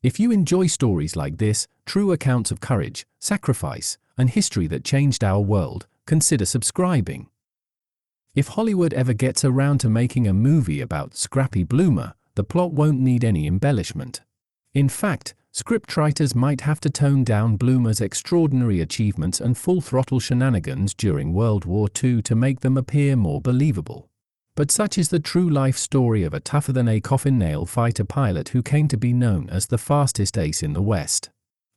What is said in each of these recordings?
If you enjoy stories like this, true accounts of courage, sacrifice, and history that changed our world, consider subscribing. If Hollywood ever gets around to making a movie about Scrappy Blumer, the plot won't need any embellishment. In fact, scriptwriters might have to tone down Blumer's extraordinary achievements and full-throttle shenanigans during World War II to make them appear more believable. But such is the true-life story of a tougher-than-a-coffin-nail fighter pilot who came to be known as the fastest ace in the West.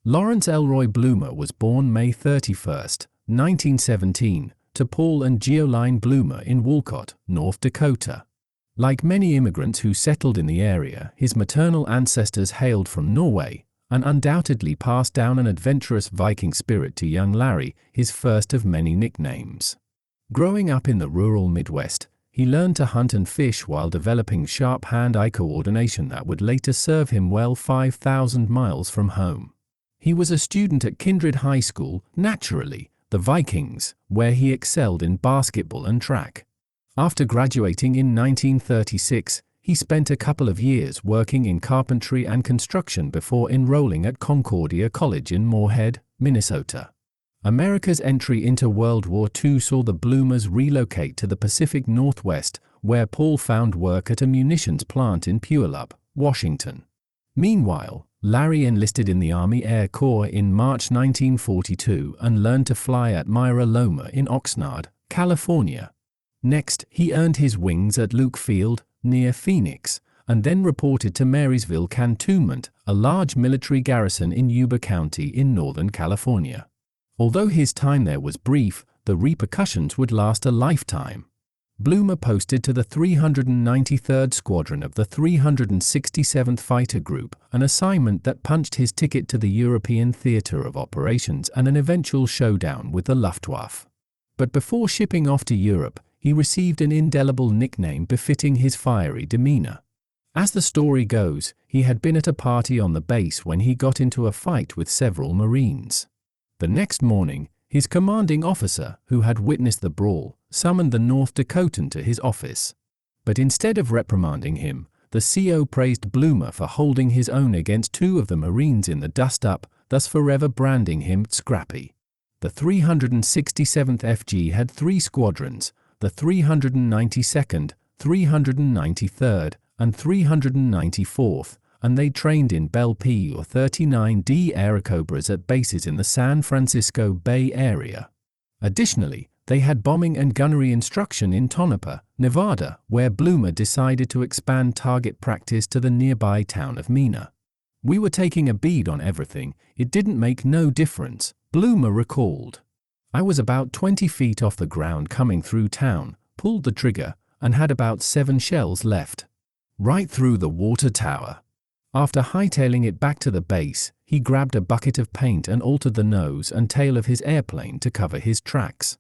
Laurence Elroy Blumer was born May 31, 1917, to Paul and Geoline Blumer in Wolcott, North Dakota. Like many immigrants who settled in the area, his maternal ancestors hailed from Norway, and undoubtedly passed down an adventurous Viking spirit to young Larry, his first of many nicknames. Growing up in the rural Midwest, he learned to hunt and fish while developing sharp hand-eye coordination that would later serve him well 5,000 miles from home. He was a student at Kindred High School, naturally, the Vikings, where he excelled in basketball and track. After graduating in 1936, he spent a couple of years working in carpentry and construction before enrolling at Concordia College in Moorhead, Minnesota. America's entry into World War II saw the Blumers relocate to the Pacific Northwest, where Paul found work at a munitions plant in Puyallup, Washington. Meanwhile, Larry enlisted in the Army Air Corps in March 1942 and learned to fly at Myra Loma in Oxnard, California. Next, he earned his wings at Luke Field, near Phoenix, and then reported to Marysville Cantonment, a large military garrison in Yuba County in Northern California. Although his time there was brief, the repercussions would last a lifetime. Blumer posted to the 393rd Squadron of the 367th Fighter Group, an assignment that punched his ticket to the European Theatre of Operations and an eventual showdown with the Luftwaffe. But before shipping off to Europe, he received an indelible nickname befitting his fiery demeanor. As the story goes, he had been at a party on the base when he got into a fight with several Marines. The next morning, his commanding officer, who had witnessed the brawl, summoned the North Dakotan to his office. But instead of reprimanding him, the CO praised Blumer for holding his own against two of the Marines in the dust-up, thus forever branding him Scrappy. The 367th FG had 3 squadrons, the 392nd, 393rd, and 394th, and they trained in Bell P-39D Airacobras at bases in the San Francisco Bay Area. Additionally, they had bombing and gunnery instruction in Tonopah, Nevada, where Blumer decided to expand target practice to the nearby town of Mena. "We were taking a bead on everything, it didn't make no difference," Blumer recalled. "I was about 20 feet off the ground coming through town, pulled the trigger, and had about 7 shells left. Right through the water tower." After hightailing it back to the base, he grabbed a bucket of paint and altered the nose and tail of his airplane to cover his tracks.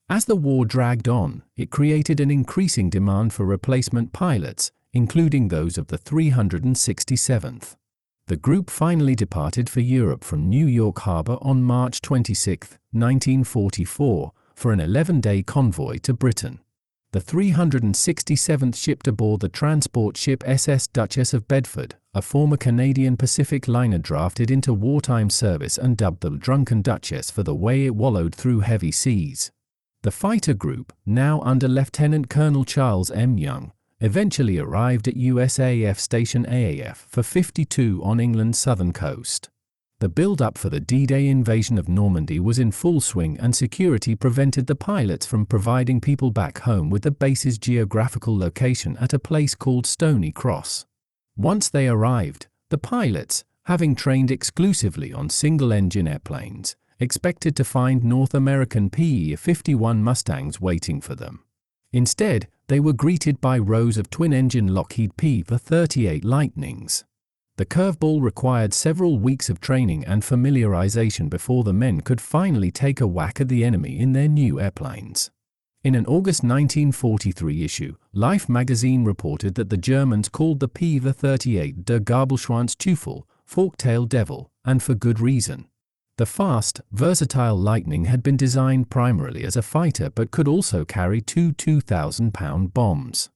As the war dragged on, it created an increasing demand for replacement pilots, including those of the 367th. The group finally departed for Europe from New York Harbor on March 26, 1944, for an 11-day convoy to Britain. The 367th shipped aboard the transport ship SS Duchess of Bedford, a former Canadian Pacific liner drafted into wartime service and dubbed the Drunken Duchess for the way it wallowed through heavy seas. The fighter group, now under Lieutenant Colonel Charles M. Young, eventually arrived at USAF Station AAF for 52 on England's southern coast. The build-up for the D-Day invasion of Normandy was in full swing, and security prevented the pilots from providing people back home with the base's geographical location at a place called Stony Cross. Once they arrived, the pilots, having trained exclusively on single-engine airplanes, expected to find North American P-51 Mustangs waiting for them. Instead, they were greeted by rows of twin-engine Lockheed P-38 Lightnings. The curveball required several weeks of training and familiarization before the men could finally take a whack at the enemy in their new airplanes. In an August 1943 issue, Life magazine reported that the Germans called the P-38 Der Gabelschwanz-Teufel, fork-tailed devil, and for good reason. The fast, versatile Lightning had been designed primarily as a fighter but could also carry 2 2,000-pound bombs.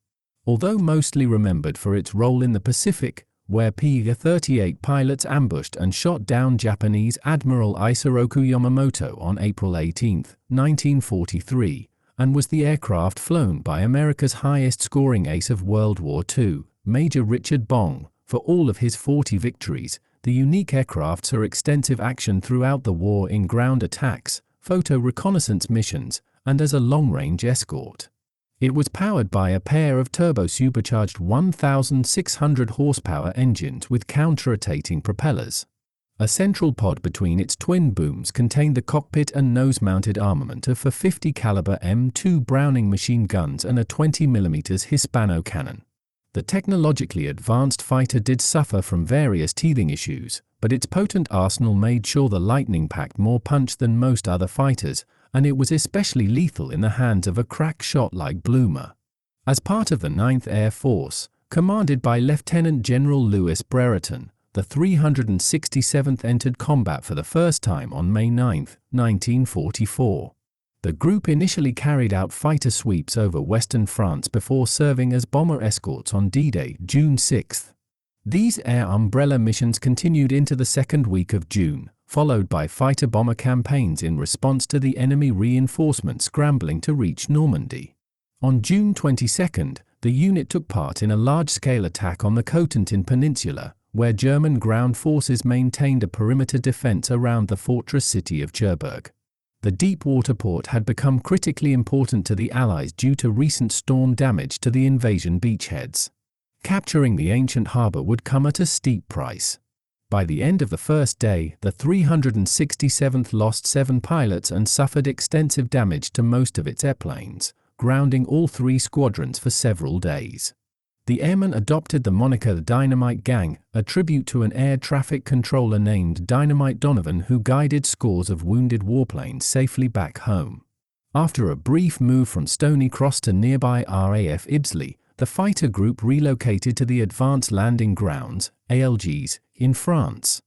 Although mostly remembered for its role in the Pacific, where P38 pilots ambushed and shot down Japanese Admiral Isoroku Yamamoto on April 18, 1943, and was the aircraft flown by America's highest-scoring ace of World War II, Major Richard Bong. For all of his 40 victories, the unique aircraft saw extensive action throughout the war in ground attacks, photo reconnaissance missions, and as a long-range escort. It was powered by a pair of turbo-supercharged 1,600 horsepower engines with counter-rotating propellers. A central pod between its twin booms contained the cockpit and nose-mounted armament of a 50 caliber M2 Browning machine guns and a 20 mm Hispano cannon. The technologically advanced fighter did suffer from various teething issues, but its potent arsenal made sure the Lightning packed more punch than most other fighters, and it was especially lethal in the hands of a crack shot like Blumer. As part of the 9th Air Force, commanded by Lieutenant General Louis Brereton, the 367th entered combat for the first time on May 9, 1944. The group initially carried out fighter sweeps over western France before serving as bomber escorts on D-Day, June 6. These air umbrella missions continued into the second week of June, followed by fighter-bomber campaigns in response to the enemy reinforcements scrambling to reach Normandy. On June 22, the unit took part in a large-scale attack on the Cotentin Peninsula, where German ground forces maintained a perimeter defense around the fortress city of Cherbourg. The deep water port had become critically important to the Allies due to recent storm damage to the invasion beachheads. Capturing the ancient harbor would come at a steep price. By the end of the first day, the 367th lost 7 pilots and suffered extensive damage to most of its airplanes, grounding all 3 squadrons for several days. The airmen adopted the moniker the Dynamite Gang, a tribute to an air traffic controller named Dynamite Donovan who guided scores of wounded warplanes safely back home. After a brief move from Stony Cross to nearby RAF Ibsley, the fighter group relocated to the Advanced Landing Grounds, ALGs, in France.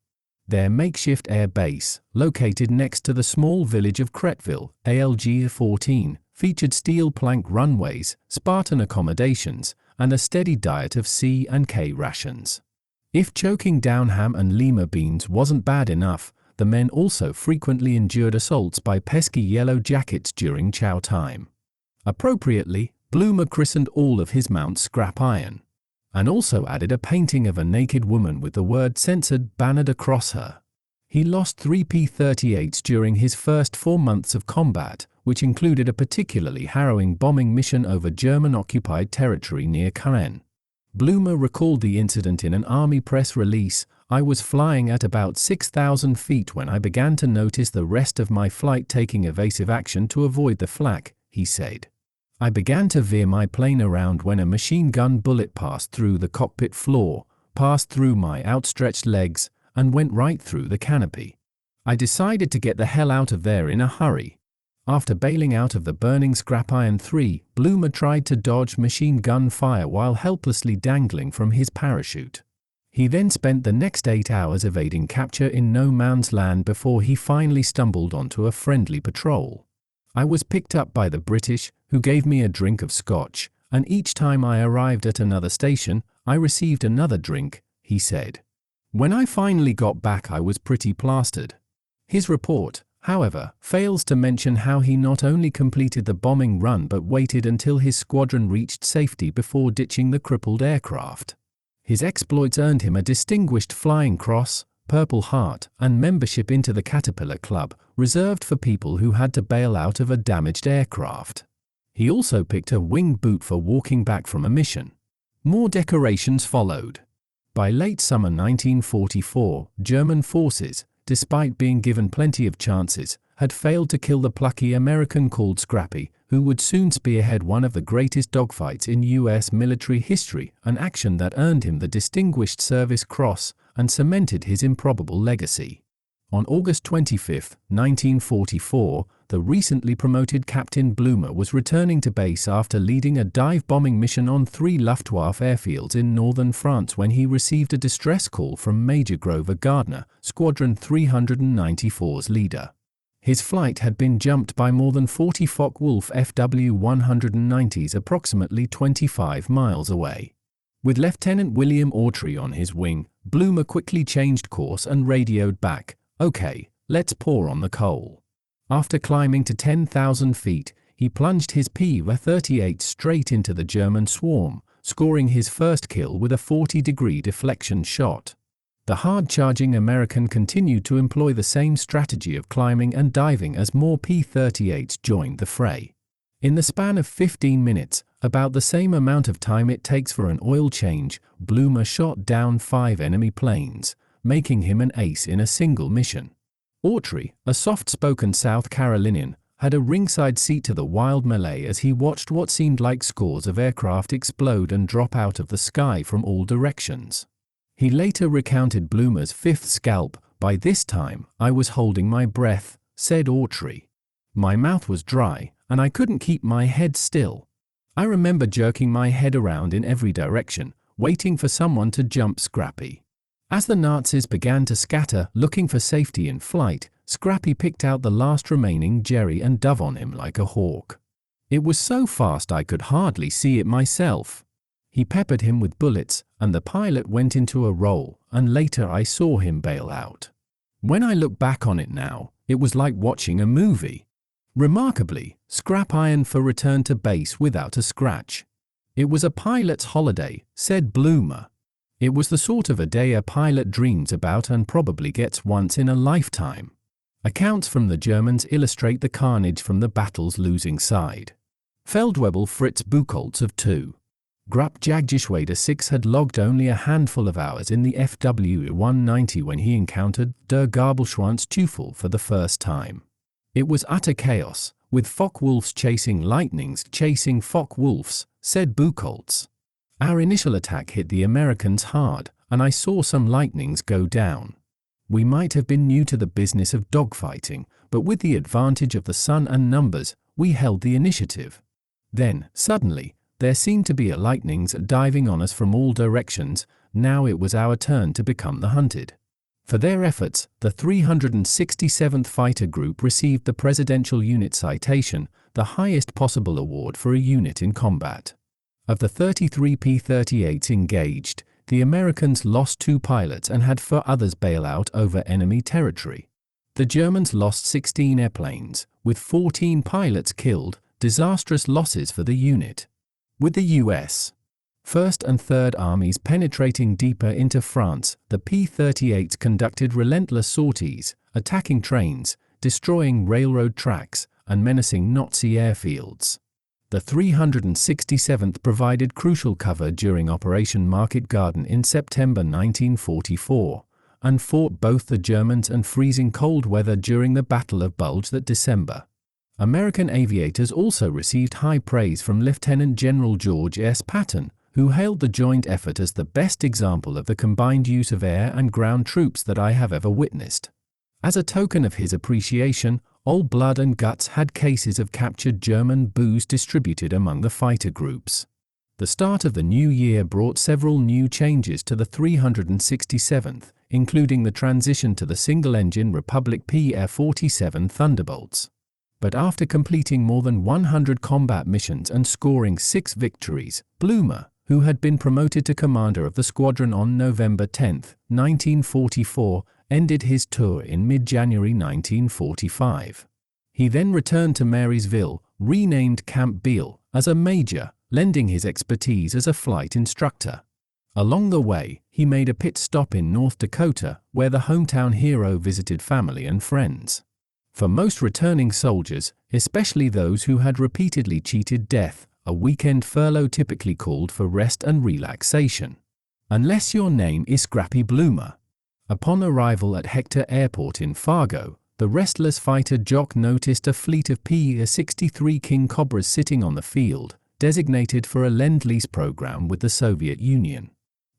Their makeshift air base, located next to the small village of Cretville, ALG-14, featured steel plank runways, Spartan accommodations, and a steady diet of C and K rations. If choking down ham and lima beans wasn't bad enough, the men also frequently endured assaults by pesky yellow jackets during chow time. Appropriately, Blumer christened all of his mounts Scrap Iron, and also added a painting of a naked woman with the word censored bannered across her. He lost 3 P-38s during his first 4 months of combat, which included a particularly harrowing bombing mission over German-occupied territory near Caen. Blumer recalled the incident in an Army press release. "I was flying at about 6,000 feet when I began to notice the rest of my flight taking evasive action to avoid the flak," he said. "I began to veer my plane around when a machine gun bullet passed through the cockpit floor, passed through my outstretched legs, and went right through the canopy. I decided to get the hell out of there in a hurry." After bailing out of the burning Scrap Iron 3, Blumer tried to dodge machine gun fire while helplessly dangling from his parachute. He then spent the next 8 hours evading capture in no man's land before he finally stumbled onto a friendly patrol. "I was picked up by the British, who gave me a drink of scotch, and each time I arrived at another station, I received another drink," he said. "When I finally got back I was pretty plastered." His report, however, fails to mention how he not only completed the bombing run but waited until his squadron reached safety before ditching the crippled aircraft. His exploits earned him a Distinguished Flying Cross, Purple Heart, and membership into the Caterpillar Club, reserved for people who had to bail out of a damaged aircraft. He also picked a winged boot for walking back from a mission. More decorations followed. By late summer 1944, German forces, despite being given plenty of chances, had failed to kill the plucky American called Scrappy, who would soon spearhead one of the greatest dogfights in U.S. military history, an action that earned him the Distinguished Service Cross and cemented his improbable legacy. On August 25, 1944, the recently promoted Captain Blumer was returning to base after leading a dive-bombing mission on 3 Luftwaffe airfields in northern France when he received a distress call from Major Grover Gardner, Squadron 394's leader. His flight had been jumped by more than 40 Focke-Wulf FW-190s approximately 25 miles away. With Lieutenant William Autry on his wing, Blumer quickly changed course and radioed back, "Okay, let's pour on the coal." After climbing to 10,000 feet, he plunged his P38 straight into the German swarm, scoring his first kill with a 40-degree deflection shot. The hard-charging American continued to employ the same strategy of climbing and diving as more P38s joined the fray. In the span of 15 minutes, about the same amount of time it takes for an oil change, Blumer shot down 5 enemy planes, making him an ace in a single mission. Autry, a soft-spoken South Carolinian, had a ringside seat to the wild melee as he watched what seemed like scores of aircraft explode and drop out of the sky from all directions. He later recounted Blumer's 5th scalp. "By this time, I was holding my breath," said Autry. "My mouth was dry, and I couldn't keep my head still. I remember jerking my head around in every direction, waiting for someone to jump Scrappy." As the Nazis began to scatter, looking for safety in flight, Scrappy picked out the last remaining Jerry and dove on him like a hawk. "It was so fast I could hardly see it myself." He peppered him with bullets, and the pilot went into a roll, and later I saw him bail out. "When I look back on it now, it was like watching a movie." Remarkably, Scrap ironed for return to base without a scratch. "It was a pilot's holiday," said Blumer. "It was the sort of a day a pilot dreams about and probably gets once in a lifetime." Accounts from the Germans illustrate the carnage from the battle's losing side. Feldwebel Fritz Buchholz of 2. Grupp Jagdgeschwader 6 had logged only a handful of hours in the FW190 when he encountered der Gabelschwanzteufel for the first time. "It was utter chaos, with Focke-Wulfs chasing lightnings chasing Focke-Wulfs," said Buchholz. "Our initial attack hit the Americans hard, and I saw some lightnings go down. We might have been new to the business of dogfighting, but with the advantage of the sun and numbers, we held the initiative. Then, suddenly, there seemed to be a lightnings diving on us from all directions. Now it was our turn to become the hunted." For their efforts, the 367th Fighter Group received the Presidential Unit Citation, the highest possible award for a unit in combat. Of the 33 P-38s engaged, the Americans lost 2 pilots and had 4 others bail out over enemy territory. The Germans lost 16 airplanes, with 14 pilots killed, disastrous losses for the unit. With the U.S. First and Third Armies penetrating deeper into France, the P-38s conducted relentless sorties, attacking trains, destroying railroad tracks, and menacing Nazi airfields. The 367th provided crucial cover during Operation Market Garden in September 1944, and fought both the Germans and freezing cold weather during the Battle of Bulge that December. American aviators also received high praise from Lieutenant General George S. Patton, who hailed the joint effort as the best example of the combined use of air and ground troops that I have ever witnessed. As a token of his appreciation, Old Blood and Guts had cases of captured German booze distributed among the fighter groups. The start of the new year brought several new changes to the 367th, including the transition to the single-engine Republic PR-47 Thunderbolts. But after completing more than 100 combat missions and scoring 6 victories, Blumer, who had been promoted to commander of the squadron on November 10, 1944, ended his tour in mid-January 1945. He then returned to Marysville, renamed Camp Beale, as a major, lending his expertise as a flight instructor. Along the way, he made a pit stop in North Dakota, where the hometown hero visited family and friends. For most returning soldiers, especially those who had repeatedly cheated death, a weekend furlough typically called for rest and relaxation. Unless your name is Scrappy Blumer. Upon arrival at Hector Airport in Fargo, the restless fighter jock noticed a fleet of P-63 King Cobras sitting on the field, designated for a Lend-Lease program with the Soviet Union.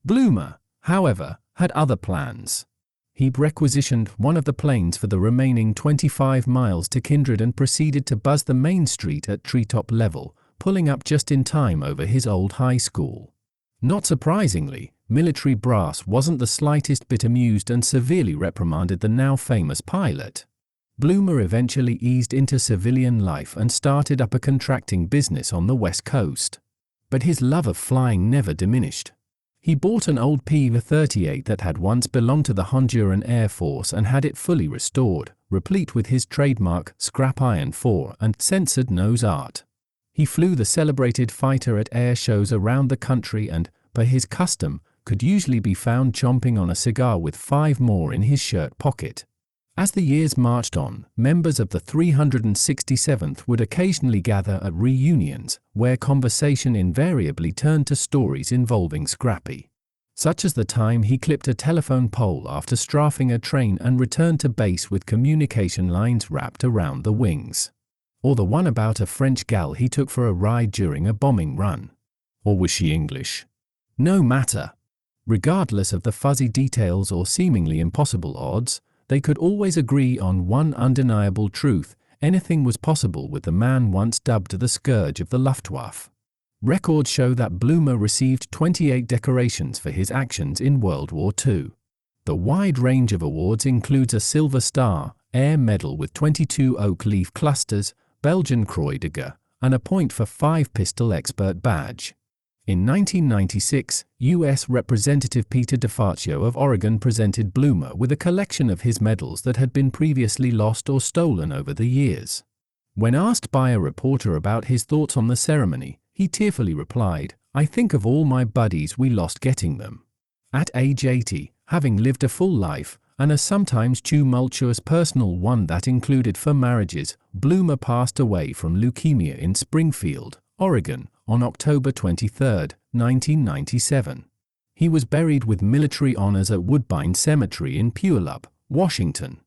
Blumer, however, had other plans. He requisitioned one of the planes for the remaining 25 miles to Kindred and proceeded to buzz the main street at treetop level, pulling up just in time over his old high school. Not surprisingly, military brass wasn't the slightest bit amused and severely reprimanded the now famous pilot. Blumer eventually eased into civilian life and started up a contracting business on the West Coast. But his love of flying never diminished. He bought an old P38 that had once belonged to the Honduran Air Force and had it fully restored, replete with his trademark scrap iron fore and censored nose art. He flew the celebrated fighter at air shows around the country and, per his custom, could usually be found chomping on a cigar with 5 more in his shirt pocket. As the years marched on, members of the 367th would occasionally gather at reunions, where conversation invariably turned to stories involving Scrappy, such as the time he clipped a telephone pole after strafing a train and returned to base with communication lines wrapped around the wings, or the one about a French gal he took for a ride during a bombing run. Or was she English? No matter. Regardless of the fuzzy details or seemingly impossible odds, they could always agree on one undeniable truth: anything was possible with the man once dubbed the scourge of the Luftwaffe. Records show that Blumer received 28 decorations for his actions in World War II. The wide range of awards includes a Silver Star, Air Medal with 22 oak leaf clusters, Belgian Croix de Guerre, and a Point for 5 Pistol Expert badge. In 1996, U.S. Representative Peter DeFaccio of Oregon presented Blumer with a collection of his medals that had been previously lost or stolen over the years. When asked by a reporter about his thoughts on the ceremony, he tearfully replied, "I think of all my buddies we lost getting them." At age 80, having lived a full life, and a sometimes tumultuous personal one that included 4 marriages, Blumer passed away from leukemia in Springfield, Oregon, on October 23, 1997. He was buried with military honors at Woodbine Cemetery in Puyallup, Washington.